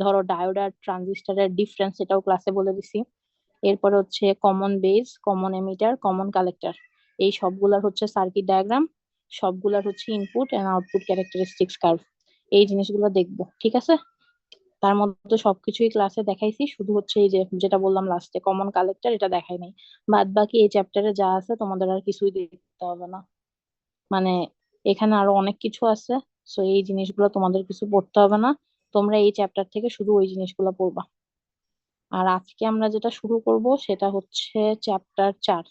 ধরো ডায়োড আর ট্রানজিস্টরের ডিফারেন্স, এটাও ক্লাসে বলে দিছি। এরপর হচ্ছে common base, common emitter, common collector, এই সবগুলার হচ্ছে সার্কিট ডায়াগ্রাম, সবগুলার হচ্ছে input and output characteristics curve, এই জিনিসগুলো দেখবো, ঠিক আছে? তার মধ্যে সবকিছুই ক্লাসে দেখাইছি, শুধু হচ্ছে এই যে যেটা বললাম লাস্টে কমন কালেক্টর, এটা দেখাই নাই। বাদ বাকি এই চ্যাপ্টারে যা আছে তোমাদের আর কিছুই দেখতে হবে না, মানে এখানে আরো অনেক কিছু আছে। সো এই জিনিসগুলো তোমাদের কিছু পড়তে হবে না, তোমরা এই চ্যাপ্টার থেকে শুধু ওই জিনিসগুলো পড়বা। আর আজকে আমরা যেটা শুরু করব সেটা হচ্ছে চ্যাপ্টার 4।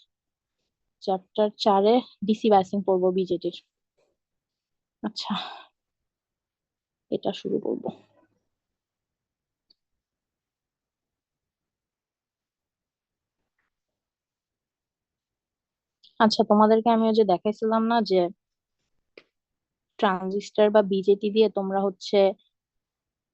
চ্যাপ্টার 4-এ ডিসি বাইসিং পড়বো, বিজেটির। আচ্ছা, এটা শুরু করব। আচ্ছা, তোমাদেরকে আমি ওই যে দেখাইছিলাম না যে ট্রানজিস্টর বা বিজেটি দিয়ে তোমরা হচ্ছে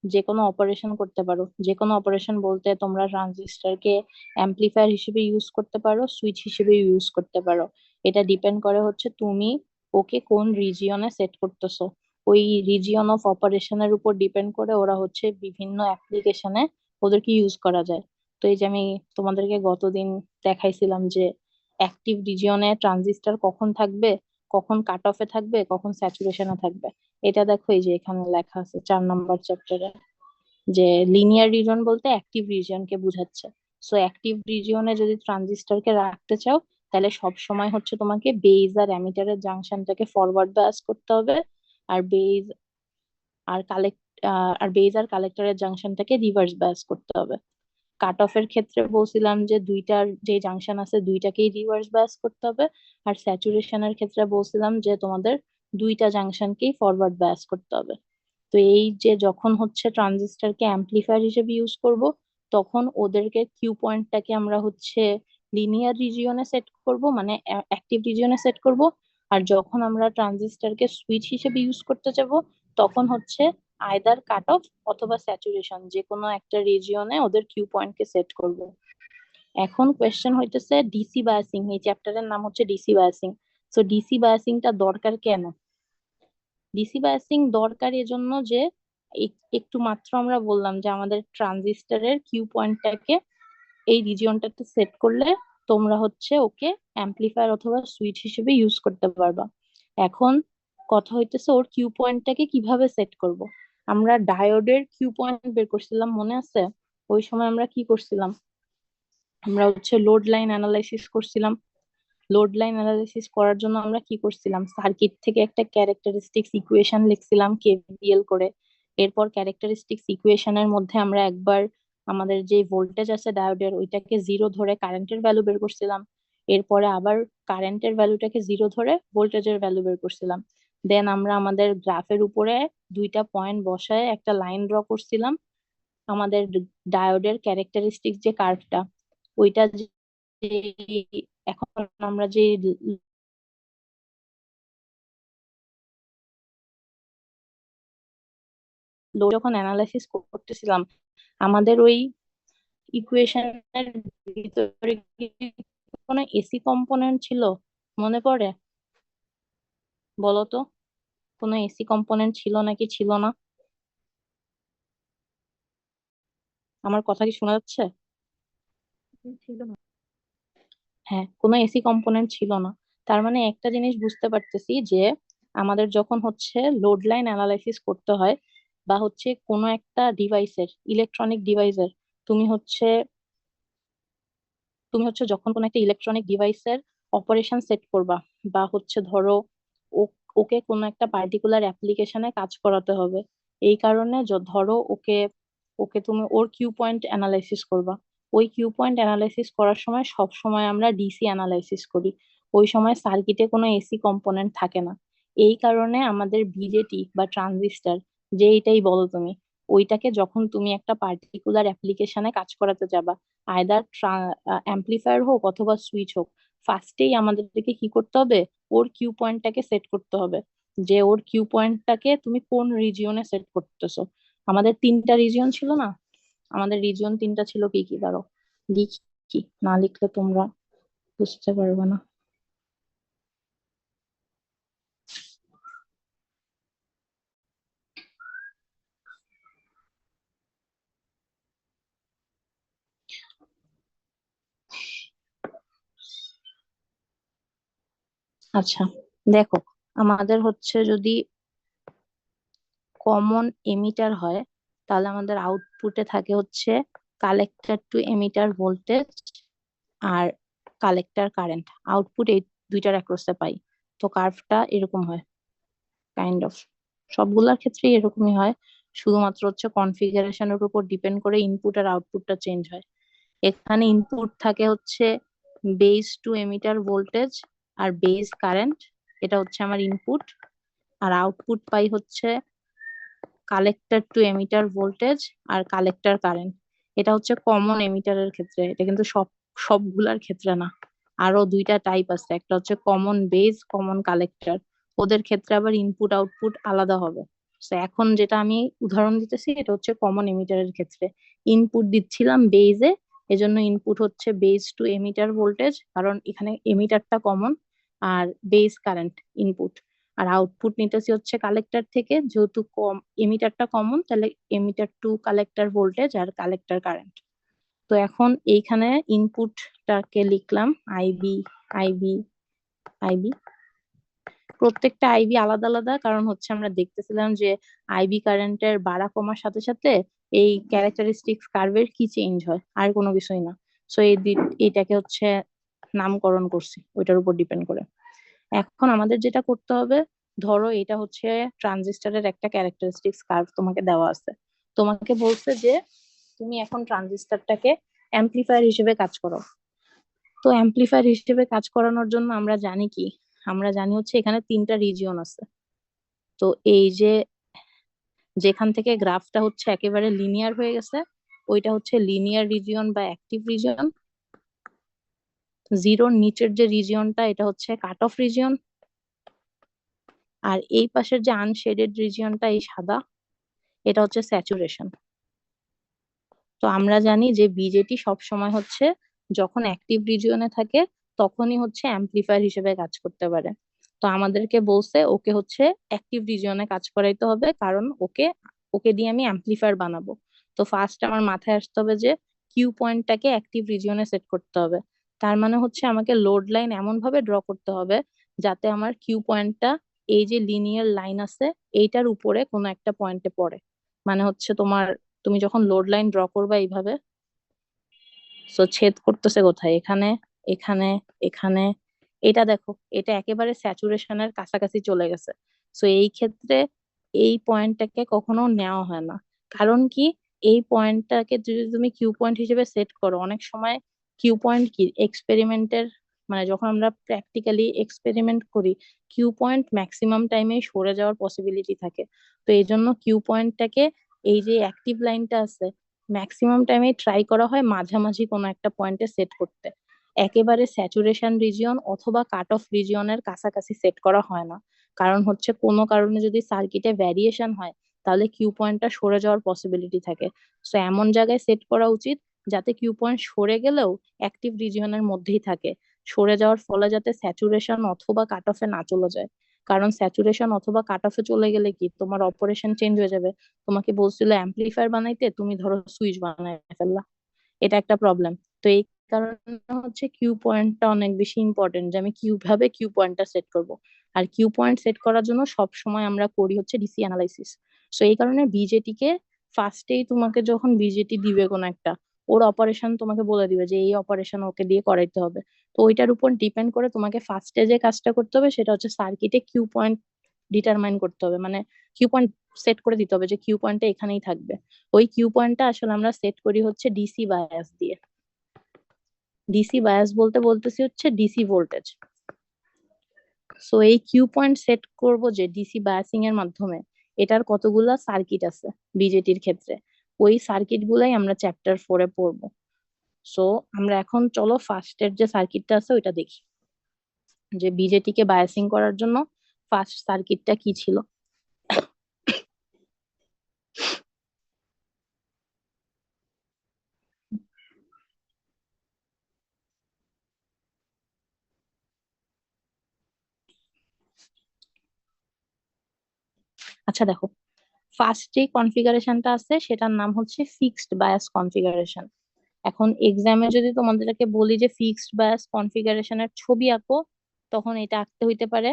যে কোনো অপারেশন করতে পারো। যে কোনো অপারেশন বলতে তোমরা ট্রানজিস্টরকে অ্যাম্পলিফায়ার হিসেবে ইউজ করতে পারো, সুইচ হিসেবে ইউজ করতে পারো। এটা ডিপেন্ড করে হচ্ছে তুমি ওকে কোন রিজিয়নে সেট করতেছো। ওই রিজিয়ন অফ অপারেশনের উপর ডিপেন্ড করে ওরা হচ্ছে বিভিন্ন অ্যাপ্লিকেশনে ওদেরকে ইউজ করা যায়। তো এই যে আমি তোমাদেরকে গতদিন দেখাইছিলাম যে অ্যাক্টিভ রিজিয়নে ট্রানজিস্টর কখন থাকবে, কখন কাট অফে থাকবে, কখন স্যাচুরেশনে থাকবে। এটা দেখো, এই যে এখানে লেখা আছে 4 নম্বর চ্যাপ্টারে, যে লিনিয়ার রিজন বলতে অ্যাক্টিভ রিজিয়নকে বোঝাচ্ছে। সো অ্যাক্টিভ রিজিয়নে যদি ট্রানজিস্টরকে রাখতে চাও, তাহলে সব সময় হচ্ছে তোমাকে বেজ আর অ্যামিটারের জাংশনটাকে ফরওয়ার্ড বায়াস করতে হবে, আর বেজ আর কালেক্ট বেজ আর কালেক্টরের জাংশনটাকে রিভার্স বায়াস করতে হবে। কাট অফের ক্ষেত্রে বলছিলাম যে দুইটার যে জাংশন আছে দুইটাকেই রিভার্স বায়াস করতে হবে। আর স্যাচুরেশনের ক্ষেত্রে বলছিলাম যে তোমাদের দুইটা জাংশনকেই ফরওয়ার্ড বায়াস করতে হবে। তো এই যে যখন হচ্ছে ট্রানজিস্টরকে অ্যাম্পলিফায়ার হিসেবে ইউজ করব, তখন ওদেরকে কিউ পয়েন্টটাকে আমরা হচ্ছে লিনিয়ার রিজিয়নে সেট করব, মানে অ্যাক্টিভ রিজিয়নে সেট করব। আর যখন আমরা ট্রানজিস্টরকে সুইচ হিসেবে ইউজ করতে যাব, তখন হচ্ছে আইদার কাট অফ অথবা স্যাচুরেশন, যে কোনো একটা রিজিয়নে ওদের কিউ পয়েন্টকে সেট করব। এখন কোয়েশ্চেন হইতেছে ডিসি বায়াসিং, এই চ্যাপ্টারের নাম হচ্ছে ডিসি বায়াসিং। তো ডিসি বায়াসিংটা দরকার কেন? ডিসি বায়াসিং দরকার এজন্য যে একটু মাত্র আমরা বললাম যে আমাদের ট্রানজিস্টরের কিউ পয়েন্টটাকে এই রিজিয়নটাতে সেট করলে তোমরা হচ্ছে ওকে অ্যাম্পলিফায়ার অথবা সুইচ হিসেবে ইউজ করতে পারবা। এখন কথা হইতেছে ওর কিউ পয়েন্টটাকে কিভাবে সেট করব। আমরা ডায়োডের কিউ পয়েন্ট বের করছিলাম, মনে আছে? ওই সময় আমরা কি করছিলাম? আমরা হচ্ছে লোড লাইন অ্যানালাইসিস করছিলাম। লোড লাইন অ্যানালাইসিস করার জন্য আমরা কি করছিলাম, সার্কিট থেকে একটা ক্যারেক্টারিস্টিক্স ইকুয়েশন লিখছিলাম কেভিএল করে। এরপর ক্যারেক্টারিস্টিক্স ইকুয়েশনের মধ্যে আমরা একবার আমাদের যে ভোল্টেজ আছে ডায়োডের ওইটাকে জিরো ধরে কারেন্টের ভ্যালু বের করছিলাম। এরপরে আবার কারেন্টের ভ্যালুটাকে জিরো ধরে ভোল্টেজের ভ্যালু বের করছিলাম। দেন আমরা আমাদের গ্রাফের উপরে দুইটা পয়েন্ট বসায় একটা লাইন ড্র করছিলাম। আমাদের ডায়োডের ক্যারেক্টারিস্টিক্স যে কার্ভটা, ওইটা যে এখন আমরা যে লোড যখন অ্যানালাইসিস করতেছিলাম, আমাদের ওই ইকুয়েশনের ভিতরে কি কোনো এসি কম্পোনেন্ট ছিল? মনে পড়ে? বলো তো, কোনো এসি কম্পোনেন্ট ছিল নাকি ছিল না? আমার কথা কি শোনা যাচ্ছে? ছিল না। হ্যাঁ, কোনো এসি কম্পোনেন্ট ছিল না। তার মানে একটা জিনিস বুঝতে পারতেছি যে আমাদের যখন হচ্ছে লোড লাইন অ্যানালাইসিস করতে হয়, বা হচ্ছে কোনো একটা ডিভাইসের, ইলেকট্রনিক ডিভাইসের, তুমি হচ্ছে যখন কোনো একটা ইলেকট্রনিক ডিভাইসের অপারেশন সেট করবা, বা হচ্ছে ধরো ওকে কোনো একটা পার্টিকুলার অ্যাপ্লিকেশনে কাজ করাতে হবে, এই কারণে ধরো ওকে ওকে তুমি ওর কিউ পয়েন্ট অ্যানালাইসিস করবা। ওই কিউ পয়েন্ট অ্যানালাইসিস করার সময় সব সময় আমরা ডিসি অ্যানালাইসিস করি। ওই সময় সার্কিটে কোনো এসি কম্পোনেন্ট থাকে না। এই কারণে আমাদের বিজেটি বা ট্রানজিস্টর, যে এটাই বলো তুমি, ওইটাকে যখন তুমি একটা পার্টিকুলার অ্যাপ্লিকেশনে কাজ করাতে যাবা, আয়দার অ্যাম্পলিফায়ার হোক অথবা সুইচ হোক, ফার্স্টেই আমাদেরকে কি করতে হবে, ওর কিউ পয়েন্টটাকে সেট করতে হবে, যে ওর কিউ পয়েন্টটাকে তুমি কোন রিজিয়নে সেট করতেছো। আমাদের 3টা রিজিয়ন ছিল না? আমাদের রিজিয়ন 3টা ছিল কি কি, দাঁড়াও লিখি, না লিখলে তোমরা বুঝতে পারবে না। আচ্ছা, দেখো, আমাদের হচ্ছে যদি কমন এমিটার হয়, তাহলে আমাদের আউটপুটে থাকে হচ্ছে কালেক্টর টু এমিটার ভোল্টেজ আর কালেক্টর কারেন্ট। আউটপুট এই দুইটার অ্যাক্রসে পাই। তো কার্ভটা এরকম হয়, কাইন্ড অফ। সবগুলোর ক্ষেত্রে এরকমই হয়, শুধুমাত্র হচ্ছে কনফিগারেশনের উপর ডিপেন্ড করে ইনপুট আর আউটপুটটা চেঞ্জ হয়। এখানে ইনপুট থাকে হচ্ছে বেস টু এমিটার ভোল্টেজ আর বেস কারেন্ট, এটা হচ্ছে আমার ইনপুট। আর আউটপুট পাই হচ্ছে কালেক্টর টু এমিটার ভোল্টেজ আর কালেক্টর কারেন্ট। এটা হচ্ছে কমন এমিটারের ক্ষেত্রে, এটা কিন্তু সবগুলার ক্ষেত্রে না। আরো দুইটা টাইপ আছে, একটা হচ্ছে কমন বেস, কমন কালেক্টর। ওদের ক্ষেত্রে আবার ইনপুট আউটপুট আলাদা হবে। তো এখন যেটা আমি উদাহরণ দিতেছি এটা হচ্ছে কমন এমিটারের ক্ষেত্রে। ইনপুট দিচ্ছিলাম বেজে, এজন্য ইনপুট হচ্ছে বেস টু এমিটার ভোল্টেজ, কারণ এখানে এমিটারটা কমন, আর বেস কারেন্ট ইনপুট। আর আউটপুট নিতেছি হচ্ছে কালেক্টর থেকে, যেহেতু কম এমিটারটা কমন, তাহলে এমিটার টু কালেক্টর ভোল্টেজ আর কালেক্টর কারেন্ট। তো এখন এইখানে ইনপুটটাকে লিখলাম আইবি, আইবি, আইবি। প্রত্যেকটা আইবি আলাদা আলাদা, কারণ হচ্ছে আমরা দেখতেছিলাম যে আইবি কারেন্টের বাড়া কমার সাথে সাথে এই ক্যারেক্টারিস্টিক্স কার্ভের কি চেঞ্জ হয়, আর কোনো কিছুই না। সো এইটাকে হচ্ছে নামকরণ করছি ওইটার উপর ডিপেন্ড করে। এখন আমাদের যেটা করতে হবে, ধরো এটা হচ্ছে ট্রানজিস্টরের একটা ক্যারেক্টারিস্টিক্স কার্ভ তোমাকে দেওয়া আছে। তোমাকে বলছে যে তুমি এখন ট্রানজিস্টরটাকে অ্যাম্পলিফায়ার হিসেবে কাজ করো। তো অ্যাম্পলিফায়ার হিসেবে কাজ করানোর জন্য আমরা জানি কি, আমরা জানি হচ্ছে এখানে তিনটা রিজিয়ন আছে। তো এই যে যেখান থেকে গ্রাফটা হচ্ছে একেবারে লিনিয়ার হয়ে গেছে, ওইটা হচ্ছে লিনিয়ার রিজিয়ন বা অ্যাক্টিভ রিজিয়ন। জিরোর নিচের যে রিজিয়নটা, এটা হচ্ছে কাট অফ রিজিয়ন। আর এই পাশের যে আনশেডেড রিজিয়নটা, এই সাদা, এটা হচ্ছে স্যাচুরেশন। তো আমরা জানি যে বিজেটি সব সময় হচ্ছে যখন অ্যাক্টিভ রিজিয়নে থাকে তখনই হচ্ছে অ্যাম্পলিফায়ার হিসেবে কাজ করতে পারে। তো আমাদেরকে বলছে ওকে হচ্ছে অ্যাক্টিভ রিজিয়নে কাজ করাইতে হবে, কারণ ওকে ওকে দিয়ে আমি অ্যাম্পলিফায়ার বানাবো। তো ফার্স্ট আমার মাথায় আসতে হবে যে কিউ পয়েন্টটাকে অ্যাক্টিভ রিজিয়নে সেট করতে হবে। তার মানে হচ্ছে আমাকে লোড লাইন এমন ভাবে ড্র করতে হবে যাতে আমার কিউ পয়েন্টটা এই যে লিনিয়ার লাইন আছে এইটার উপরে কোনো একটা পয়েন্টে পড়ে। মানে হচ্ছে তোমার, তুমি যখন লোড লাইন ড্র করবা এইভাবে, সো ছেদ করতেছে কোথায়, এখানে, এখানে, এখানে। এটা দেখো, এটা একেবারে স্যাচুরেশনের কাছাকাছি চলে গেছে। সো এই ক্ষেত্রে এই পয়েন্টটাকে কখনো নেওয়া হয় না। কারণ কি, এই পয়েন্টটাকে যদি তুমি কিউ পয়েন্ট হিসেবে সেট করো, অনেক সময় কিউ পয়েন্ট কি এক্সপেরিমেন্টের, মানে যখন আমরা প্র্যাকটিক্যালি এক্সপেরিমেন্ট করি, কিউ পয়েন্ট ম্যাক্সিমাম টাইমে সরে যাওয়ার পসিবিলিটি থাকে। তো এই জন্য কিউ পয়েন্টটাকে, এই যে অ্যাক্টিভ লাইনটা আছে, ম্যাক্সিমাম টাইমে ট্রাই করা হয় মাঝামাঝি কোনো একটা পয়েন্টে সেট করতে। একেবারে স্যাচুরেশন রিজিয়ন অথবা কাট অফ রিজিয়নের কাছাকাছি সেট করা হয় না। কারণ হচ্ছে কোনো কারণে যদি সার্কিটে ভ্যারিয়েশন হয়, তাহলে কিউ পয়েন্টটা সরে যাওয়ার পসিবিলিটি থাকে। সো এমন জায়গায় সেট করা উচিত যাতে কিউ পয়েন্ট সরে গেলেও অ্যাক্টিভ রিজিয়নের মধ্যেই থাকে। সরে যাওয়ার ফলে যাতে স্যাচুরেশন অথবা কাট অফে না চলে যায়। কারণ স্যাচুরেশন অথবা কাট অফে চলে গেলে কি তোমার অপারেশন চেঞ্জ হয়ে যাবে। তোমাকে বলছিল অ্যাম্পলিফায়ার বানাইতে, তুমি ধরো সুইচ বানাই ফেললা। এটা একটা প্রবলেম। তো এই কারণে হচ্ছে কিউ পয়েন্টটা অনেক বেশি ইম্পর্টেন্ট, যে আমি কিভাবে কিউ পয়েন্টটা সেট করব। আর কিউ পয়েন্ট সেট করার জন্য সব সময় আমরা করি হচ্ছে ডিসি অ্যানালাইসিস। সো এই কারণে বিজেটি কে ফার্স্টেই, তোমাকে যখন বিজেটি দিবে কোন একটা, ওর অপারেশন তোমাকে বলে দিবে যে এই অপারেশন ওকে দিয়ে করাইতে হবে। তো ওইটার উপর ডিপেন্ড করে তোমাকে ফার্স্টে যে কাজটা করতে হবে সেটা হচ্ছে সার্কিটে কিউ পয়েন্ট ডিটারমাইন করতে হবে, মানে কিউ পয়েন্ট সেট করে দিতে হবে যে কিউ পয়েন্টটা এখানেই থাকবে। ওই কিউ পয়েন্টটা আসলে আমরা সেট করি হচ্ছে ডিসি বায়াস দিয়ে। ডিসি বায়াস বলতে বলতেছি হচ্ছে ডিসি ভোল্টেজ। সো এই কিউ পয়েন্ট সেট করব যে ডিসি বায়াসিং এর মাধ্যমে, এটার কতগুলা সার্কিট আছে বিজেটির ক্ষেত্রে। ওই সার্কিট গুলাই আমরা চ্যাপ্টার 4-এ পড়বো। সো আমরা এখন চলো ফার্স্টের যে সার্কিটটা আছে ওইটা দেখি, যে বিজেটি কে বায়াসিং করার জন্য ফার্স্ট সার্কিটটা কি ছিল। আচ্ছা দেখো, ফার্স্ট যে কনফিগারেশনটা আছে সেটার নাম হচ্ছে ফিক্সড বায়াস কনফিগারেশন। এখন এক্সামে যদি তোমাদেরকে বলি যে ফিক্সড বায়াস কনফিগারেশনের ছবি আঁকো, তখন এটা আঁকতে হইতে পারে।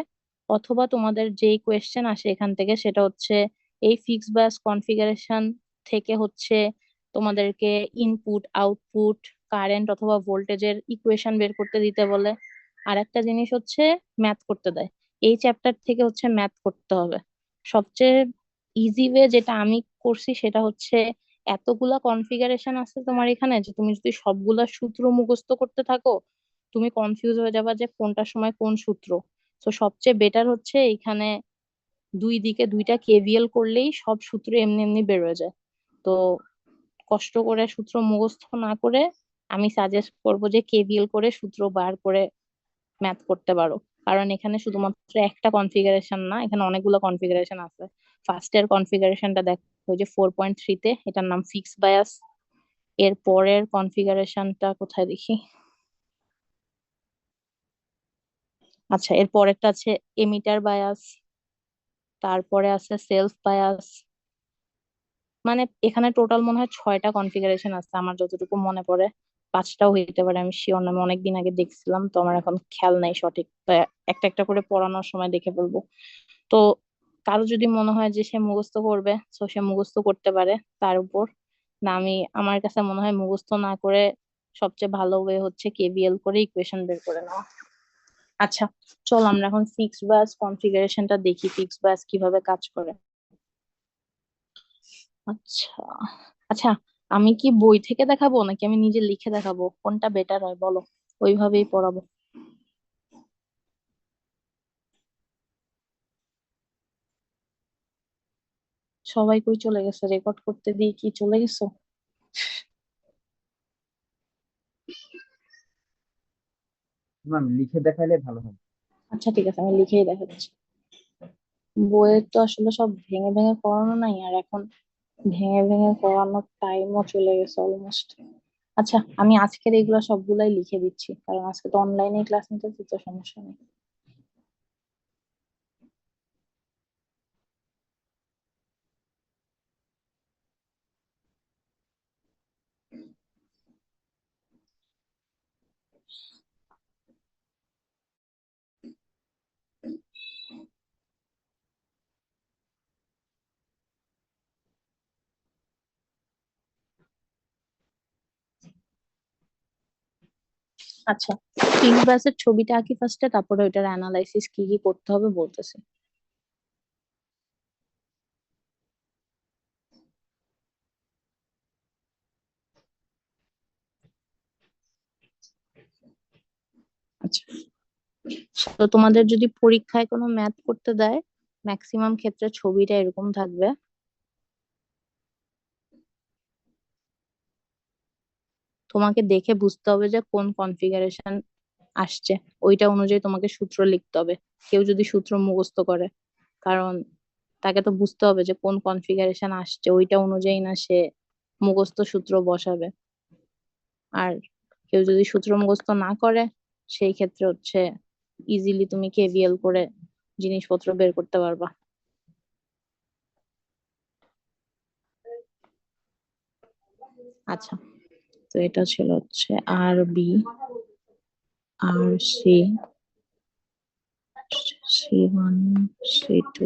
অথবা তোমাদের যেই কোয়েশ্চেন আসে এখান থেকে সেটা হচ্ছে এই ফিক্স বায়াস কনফিগারেশন থেকে হচ্ছে তোমাদেরকে ইনপুট আউটপুট কারেন্ট অথবা ভোল্টেজের ইকুয়েশন বের করতে দিতে বলে। আর একটা জিনিস হচ্ছে ম্যাথ করতে দেয়। এই চ্যাপ্টার থেকে হচ্ছে ম্যাথ করতে হবে। সবচেয়ে ইজি ওয়ে যেটা আমি করছি সেটা হচ্ছে এতগুলা কনফিগারেশন আছে তোমার এখানে যে তুমি যদি সবগুলা সূত্র মুখস্থ করতে থাকো তুমি কনফিউজ হয়ে যাবা যে কোনটার সময় কোন সূত্র। তো সবচেয়ে বেটার হচ্ছে এখানে দুই দিকে দুইটা কেভিএল করলেই সব সূত্র এমনি এমনি বেরোয় যায়। তো কষ্ট করে সূত্র মুখস্থ না করে আমি সাজেস্ট করবো যে কেভিএল করে সূত্র বার করে ম্যাথ করতে পারো। কারণ এখানে শুধুমাত্র একটা কনফিগারেশন না, এখানে অনেকগুলো কনফিগারেশন আছে। ফার্স্ট এর কনফিগারেশনটা দেখো, ওই যে 4.3-তে, এটার নাম ফিক্স বায়াস। এর পরের কনফিগারেশনটা কোথায় দেখি, আচ্ছা এর পরেরটা আছে এমিটার বায়াস, তারপরে আছে সেলফ বায়াস। মানে এখানে টোটাল মনে হয় 6টা কনফিগারেশন আছে আমার যতটুকু মনে পড়ে। 5টাও হইতে পারে, আমি শিওর না, আমি অনেকদিন আগে দেখছিলাম তো আমার এখন খেয়াল নাই সঠিক, তো একটা একটা করে পড়ানোর সময় দেখে ফেলবো। তো কারো যদি মনে হয় যে সে মুখস্থ করবে তো সে মুখস্থ করতে পারে তার উপর। না, আমার কাছে মনে হয় মুখস্থ না করে সবচেয়ে ভালো ওয়ে হচ্ছে কেভিএল করে ইকুয়েশন বের করে নেওয়া। আচ্ছা, চল আমরা এখন ফিক্স বাস কনফিগারেশনটা দেখি, ফিক্স বাস কিভাবে কাজ করে। আচ্ছা আচ্ছা, আমি কি বই থেকে দেখাবো নাকি আমি নিজে লিখে দেখাবো, কোনটা বেটার হয় বলো, ওইভাবেই পড়াবো। সবাই কই চলে গেছে, রেকর্ড করতে দিয়ে কি চলে গেছো? ম্যাম লিখে দেখাইলে ভালো হবে। আচ্ছা ঠিক আছে, আমি লিখেই দেখাচ্ছি। বইয়ের তো আসলে সব ভেঙে ভেঙে পড়ানো নাই, আর এখন ভেঙে ভেঙে পড়ানোর টাইমও চলে গেছে অলমোস্ট। আচ্ছা, আমি আজকের এগুলা সবগুলাই লিখে দিচ্ছি, কারণ আজকে তো অনলাইনে ক্লাস নিতেছি, তো সমস্যা নেই। আচ্ছা, তিন ব্যাচের ছবিটা আঁকি ফার্স্টে, তারপরে ওইটার অ্যানালাইসিস কি কি করতে হবে বলতেছে। আচ্ছা, তো তোমাদের যদি পরীক্ষায় কোনো ম্যাথ করতে দেয় ম্যাক্সিমাম ক্ষেত্রে ছবিটা এরকম থাকবে। তোমাকে দেখে বুঝতে হবে যে কোন কনফিগারেশন আসছে, ওইটা অনুযায়ী তোমাকে সূত্র লিখতে হবে। কেউ যদি সূত্র মুখস্থ করে, কারণ তাকে তো বুঝতে হবে যে কোন কনফিগারেশন আসছে, ওইটা অনুযায়ী না সে মুখস্থ সূত্র বসাবে। আর কেউ যদি সূত্র মুখস্থ না করে সেই ক্ষেত্রে হচ্ছে ইজিলি তুমি কেভিএল করে জিনিসপত্র বের করতে পারবা। আচ্ছা, তো এটা ছিল হচ্ছে R B, R C, C1, C2,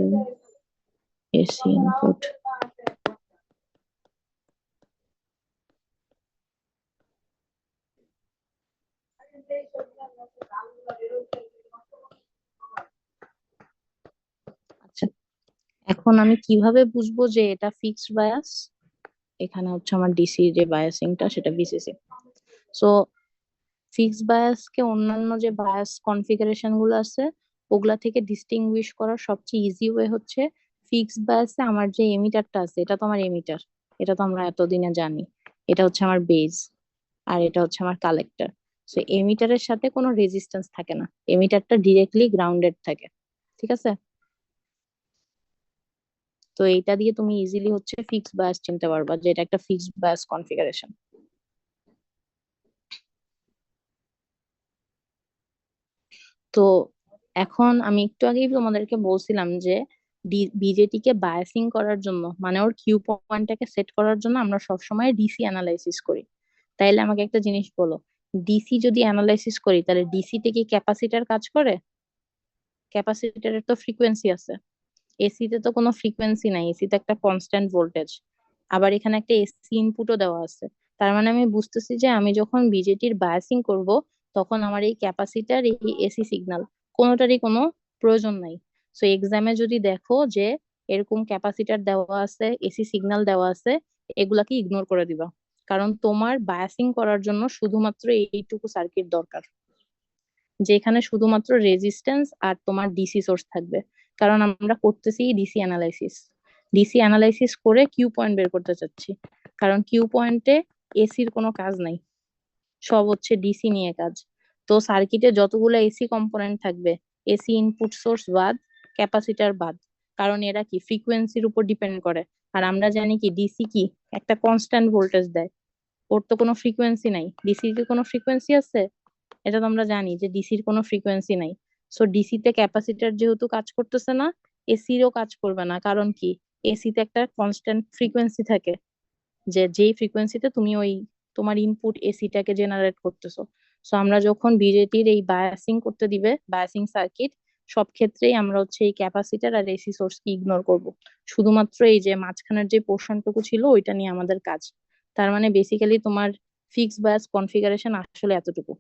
AC input. আচ্ছা, এখন আমি কিভাবে বুঝবো যে এটা ফিক্সড বায়াস? এখানে হচ্ছে আমার ডিসি যে বায়াসিংটা সেটা ভিসিসি। সো ফিক্সড বায়াস কে অন্যান্য যে বায়াস কনফিগারেশন গুলো আছে ওগুলা থেকে ডিস্টিংগুইশ করার সবচেয়ে ইজি ওয়ে হচ্ছে ফিক্সড বায়াসে আমার যে এমিটারটা আছে এটা তো আমার এমিটার, এটা তো আমরা এতদিনে জানি। এটা হচ্ছে আমার বেজ, আর এটা হচ্ছে আমার কালেক্টর। সো এমিটারের সাথে কোনো রেজিস্ট্যান্স থাকে না, এমিটারটা ডিরেক্টলি গ্রাউন্ডেড থাকে। ঠিক আছে, তো এইটা দিয়ে তুমি ইজিলি হচ্ছে ফিক্সড বায়াস চিনতে পারবা যে এটা একটা ফিক্সড বায়াস কনফিগারেশন। তো এখন আমি একটু আগেই তোমাদেরকে বলছিলাম যে বিজেটি কে বায়াসিং করার জন্য, মানে ওর কিউ পয়েন্টটাকে সেট করার জন্য আমরা সবসময় ডিসি অ্যানালাইসিস করি। তাইলে আমাকে একটা জিনিস বলো, ডিসি যদি অ্যানালাইসিস করি তাহলে ডিসি তে কি ক্যাপাসিটর কাজ করে? ক্যাপাসিটরের তো ফ্রিকোয়েন্সি আছে, এসিতে তো কোনো ফ্রিকোয়েন্সি নাই, এসিতে একটা কনস্ট্যান্ট ভোল্টেজ, আবার এখানে একটা এসি ইনপুটও দেওয়া আছে। তার মানে আমি বুঝতেছি যে আমি যখন বিজেটির বায়াসিং করব, তখন আমার এই ক্যাপাসিটার এই এসি সিগন্যাল কোনোটারই কোনো প্রয়োজন নাই। সো এক্সামে যদি দেখো যে এরকম ক্যাপাসিটার দেওয়া আছে, এসি সিগন্যাল দেওয়া আছে, এগুলাকে ইগনোর করে দিবা, কারণ তোমার বায়াসিং করার জন্য শুধুমাত্র এইটুকু সার্কিট দরকার, যেখানে শুধুমাত্র রেজিস্ট্যান্স আর তোমার ডিসি সোর্স থাকবে। কারণ আমরা করতেছি ডিসি অ্যানালাইসিস করে কিউ পয়েন্ট বের করতে চাচ্ছি, কারণ কিউ পয়েন্টে এসির কোনো কাজ নাই, সব হচ্ছে ডিসি নিয়ে কাজ। তো সার্কিটে যতগুলো এসি কম্পোনেন্ট থাকবে, এসি ইনপুট সোর্স বাদ, ক্যাপাসিটর বাদ, কারণ এরা কি ফ্রিকোয়েন্সির উপর ডিপেন্ড করে। আর আমরা জানি কি ডিসি কি একটা কনস্ট্যান্ট ভোল্টেজ দেয়, ওর তো কোনো ফ্রিকোয়েন্সি নাই। ডিসির কি কোনো ফ্রিকোয়েন্সি আছে? এটা তো আমরা জানি যে ডিসির কোনো ফ্রিকোয়েন্সি নাই। সো ডিসিতে ক্যাপাসিটর যেহেতু কাজ করতেছে না, এসিরও কাজ করবে না। কারণ কি, এসিতে একটা কনস্ট্যান্ট ফ্রিকোয়েন্সি থাকে, যে যেই ফ্রিকোয়েন্সিতে তুমি ওই তোমার ইনপুট এসিটাকে জেনারেট করতেছো। সো আমরা যখন বিজেটির এই বায়াসিং করতে দিবে, বায়াসিং সার্কিট, সব ক্ষেত্রেই আমরা হচ্ছে এই ক্যাপাসিটর আর এসি সোর্স কি ইগনোর করব। শুধুমাত্র এই যে মাঝখানের যে পোর্শনটুকু ছিল ওইটা নিয়ে আমাদের কাজ। তার মানে বেসিক্যালি তোমার ফিক্স বায়াস কনফিগারেশন আসলে এতটুকু।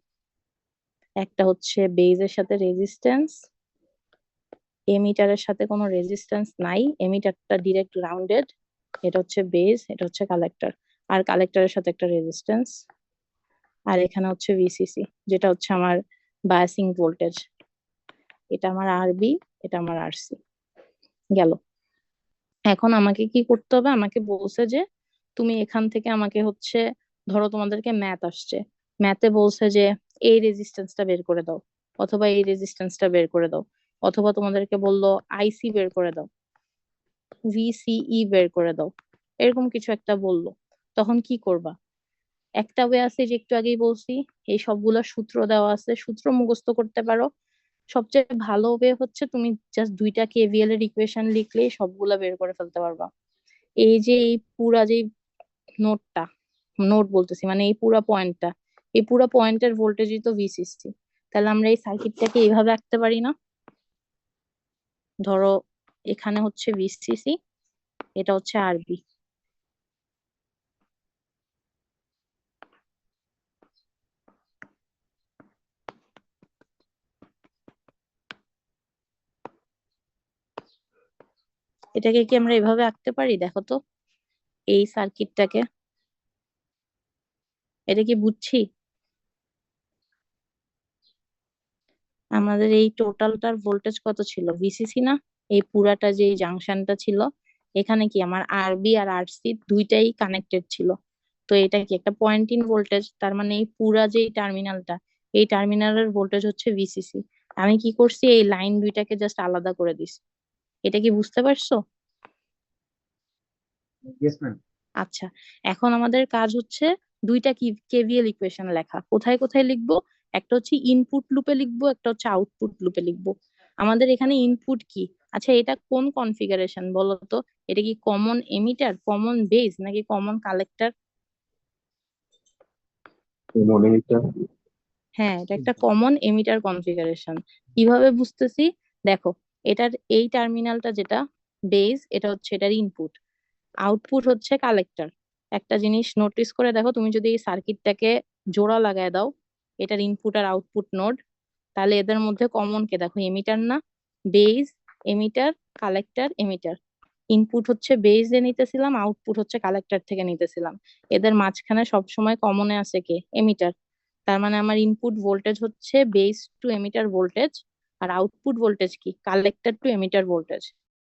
একটা হচ্ছে বেজের সাথে রেজিস্ট্যান্স, এমিটারের সাথে কোনো রেজিস্ট্যান্স নাই, এমিটারটা ডিরেক্ট গ্রাউন্ডেড, এটা হচ্ছে বেজ, এটা হচ্ছে কালেক্টর, আর কালেক্টরের সাথে একটা রেজিস্ট্যান্স, আর এখানে হচ্ছে ভিসিসি, যেটা হচ্ছে আমার বায়াসিং ভোল্টেজ। এটা আমার আরবি, এটা আমার আরসি। গেল। এখন আমাকে কি করতে হবে, আমাকে বলছে যে তুমি এখান থেকে আমাকে হচ্ছে, ধরো তোমাদেরকে ম্যাথ আসছে, ম্যাথে বলছে যে এই রেজিস্ট্যান্সটা বের করে দাও, অথবা এই রেজিস্ট্যান্সটা বের করে দাও, অথবা তোমাদেরকে বললো আইসি বের করে দাও, ভিসিই বের করে দাও, এরকম কিছু একটা বললো। তখন কি করবা? একটা ওয়ে আছে, যে একটু আগেই বলছি, এই সবগুলা সূত্র দেওয়া আছে, সূত্র মুখস্থ করতে পারো। সবচেয়ে ভালো ওয়ে হচ্ছে তুমি জাস্ট দুইটা কেভিএল এর ইকুয়েশন লিখলেই সবগুলা বের করে ফেলতে পারবা। এই যে এই পুরা যে নোটটা, নোট বলতেছি মানে এই পুরা পয়েন্টটা, এই পুরা পয়েন্টের ভোল্টেজই তো ভিসিসি। তাহলে আমরা এই সার্কিটটাকে এইভাবে আঁকতে পারি না? ধরো এখানে হচ্ছে ভিসিসি, এটা হচ্ছে আরবি, এটাকে কি আমরা এভাবে আঁকতে পারি? দেখো তো এই সার্কিটটাকে, এটা কি বুঝছি? আমাদের এই টোটালটার ভোল্টেজ কত ছিল, ভিসিসি না? এই পুরাটা যে জাংশনটা ছিল, এখানে কি আমার আরবি আর আরসি দুইটাই কানেক্টেড ছিল। তো এটা কি একটা পয়েন্টিং ভোল্টেজ, তার মানে এই পুরা যে টার্মিনালটা, এই টার্মিনালের ভোল্টেজ হচ্ছে ভিসিসি। আমি কি করছি, এই লাইন দুইটাকে জাস্ট আলাদা করে দিছি। এটা কি বুঝতে পারছো? Yes ma'am. আচ্ছা, এখন আমাদের কাজ হচ্ছে দুইটা কি কেভিএল ইকুয়েশন লেখা। কোথায় কোথায় লিখবো? একটা হচ্ছে ইনপুট লুপে লিখবো, একটা হচ্ছে আউটপুট লুপে লিখবো। আমাদের এখানে ইনপুট কি? আচ্ছা, এটা কোন কনফিগারেশন বলো তো? এটা কি কমন এমিটার, কমন বেস, নাকি কমন কালেক্টর? মনে এটা হ্যাঁ, এটা একটা কমন এমিটার কনফিগারেশন। কিভাবে বুঝতেছি? দেখো, এটার এই টার্মিনালটা যেটা বেস, এটা হচ্ছে এটার ইনপুট, আউটপুট হচ্ছে কালেক্টর। একটা জিনিস নোটিস করে দেখো, তুমি যদি এই সার্কিটটাকে জোড়া লাগায় দাও, এটার ইনপুট আর আউটপুট নোড, তাহলে এদের মধ্যে কমন কে দেখো, এমিটার না? Base, emitter, collector, emitter. Input হচ্ছে বেজ এ নিতেছিলাম, আউটপুট হচ্ছে কালেক্টর থেকে নিতেছিলাম। এদের মাঝখানে সবসময় কমনে আছে কে? এমিটার। তার মানে আমার ইনপুট ভোল্টেজ হচ্ছে বেস টু এমিটার ভোল্টেজ, আর আউটপুট ভোল্টেজ কি? Collector to emitter voltage.